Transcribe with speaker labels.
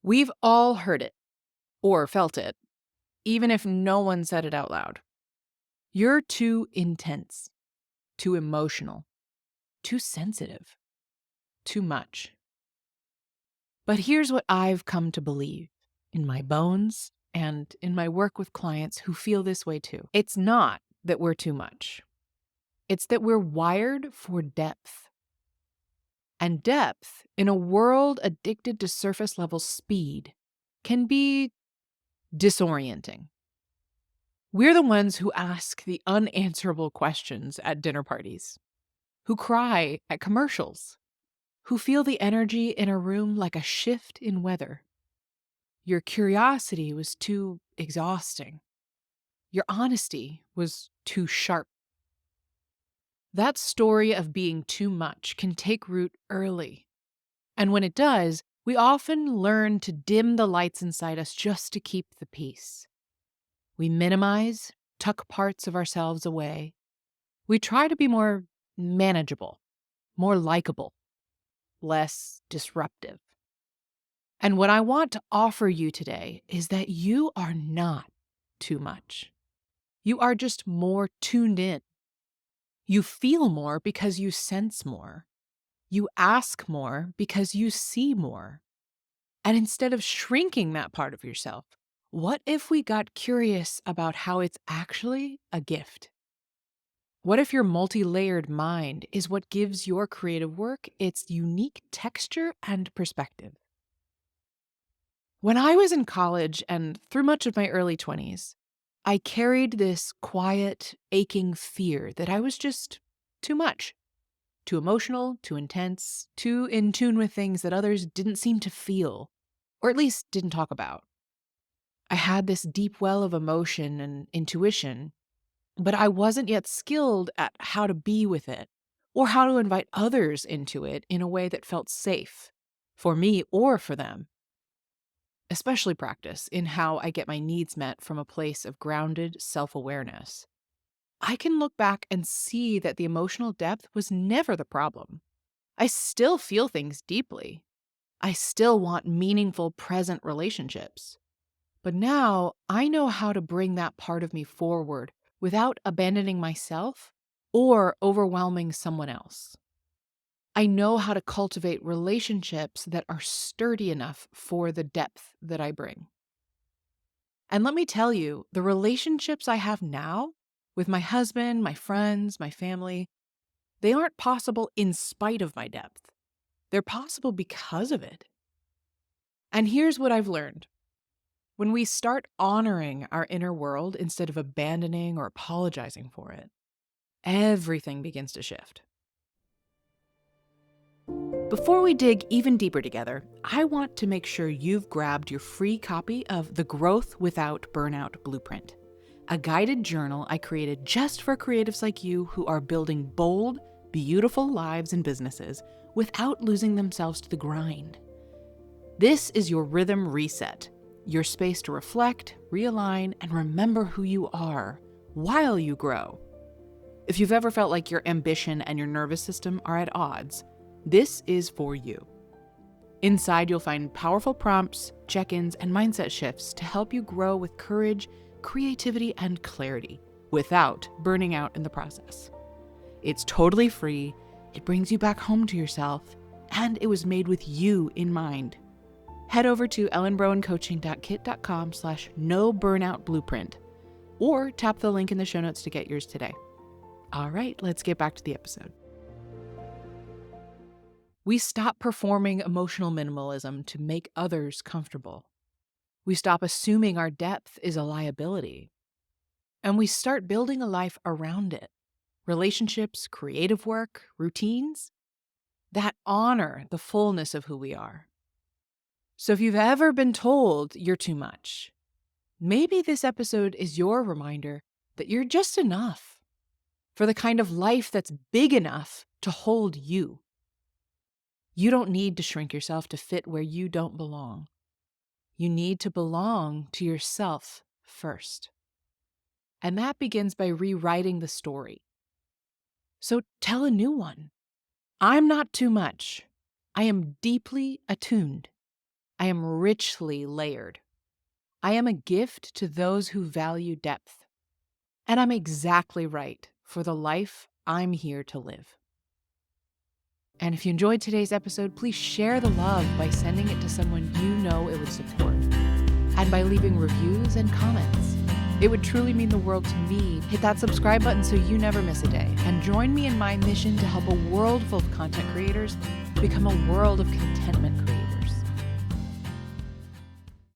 Speaker 1: We've all heard it or felt it, even if no one said it out loud. You're too intense, too emotional, too sensitive, too much. But here's what I've come to believe in my bones and in my work with clients who feel this way too. It's not that we're too much, it's that we're wired for depth. And depth, in a world addicted to surface level speed, can be disorienting. We're the ones who ask the unanswerable questions at dinner parties, who cry at commercials, who feel the energy in a room like a shift in weather. Your curiosity was too exhausting. Your honesty was too sharp. That story of being too much can take root early. And when it does, we often learn to dim the lights inside us just to keep the peace. We minimize, tuck parts of ourselves away. We try to be more manageable, more likable, less disruptive. And what I want to offer you today is that you are not too much. You are just more tuned in. You feel more because you sense more. You ask more because you see more. And instead of shrinking that part of yourself, what if we got curious about how it's actually a gift? What if your multi-layered mind is what gives your creative work its unique texture and perspective? When I was in college and through much of my early 20s, I carried this quiet, aching fear that I was just too much, too emotional, too intense, too in tune with things that others didn't seem to feel, or at least didn't talk about. I had this deep well of emotion and intuition, but I wasn't yet skilled at how to be with it or how to invite others into it in a way that felt safe for me or for them. Especially practice in how I get my needs met from a place of grounded self-awareness. I can look back and see that the emotional depth was never the problem. I still feel things deeply. I still want meaningful, present relationships. But now I know how to bring that part of me forward without abandoning myself or overwhelming someone else. I know how to cultivate relationships that are sturdy enough for the depth that I bring. And let me tell you, the relationships I have now with my husband, my friends, my family, they aren't possible in spite of my depth. They're possible because of it. And here's what I've learned. When we start honoring our inner world instead of abandoning or apologizing for it, everything begins to shift. Before we dig even deeper together, I want to make sure you've grabbed your free copy of The Growth Without Burnout Blueprint, a guided journal I created just for creatives like you who are building bold, beautiful lives and businesses without losing themselves to the grind. This is your rhythm reset, your space to reflect, realign, and remember who you are while you grow. If you've ever felt like your ambition and your nervous system are at odds, this is for you. Inside, you'll find powerful prompts, check-ins, and mindset shifts to help you grow with courage, creativity, and clarity without burning out in the process. It's totally free, it brings you back home to yourself, and it was made with you in mind. Head over to ellenbrowencoaching.kit.com/no-burnout-blueprint or tap the link in the show notes to get yours today. All right, let's get back to the episode. We stop performing emotional minimalism to make others comfortable. We stop assuming our depth is a liability. And we start building a life around it. Relationships, creative work, routines that honor the fullness of who we are. So if you've ever been told you're too much, maybe this episode is your reminder that you're just enough for the kind of life that's big enough to hold you. You don't need to shrink yourself to fit where you don't belong. You need to belong to yourself first. And that begins by rewriting the story. So tell a new one. I'm not too much. I am deeply attuned. I am richly layered. I am a gift to those who value depth. And I'm exactly right for the life I'm here to live. And if you enjoyed today's episode, please share the love by sending it to someone you know it would support, and by leaving reviews and comments. It would truly mean the world to me. Hit that subscribe button so you never miss a day, and join me in my mission to help a world full of content creators become a world of contentment creators.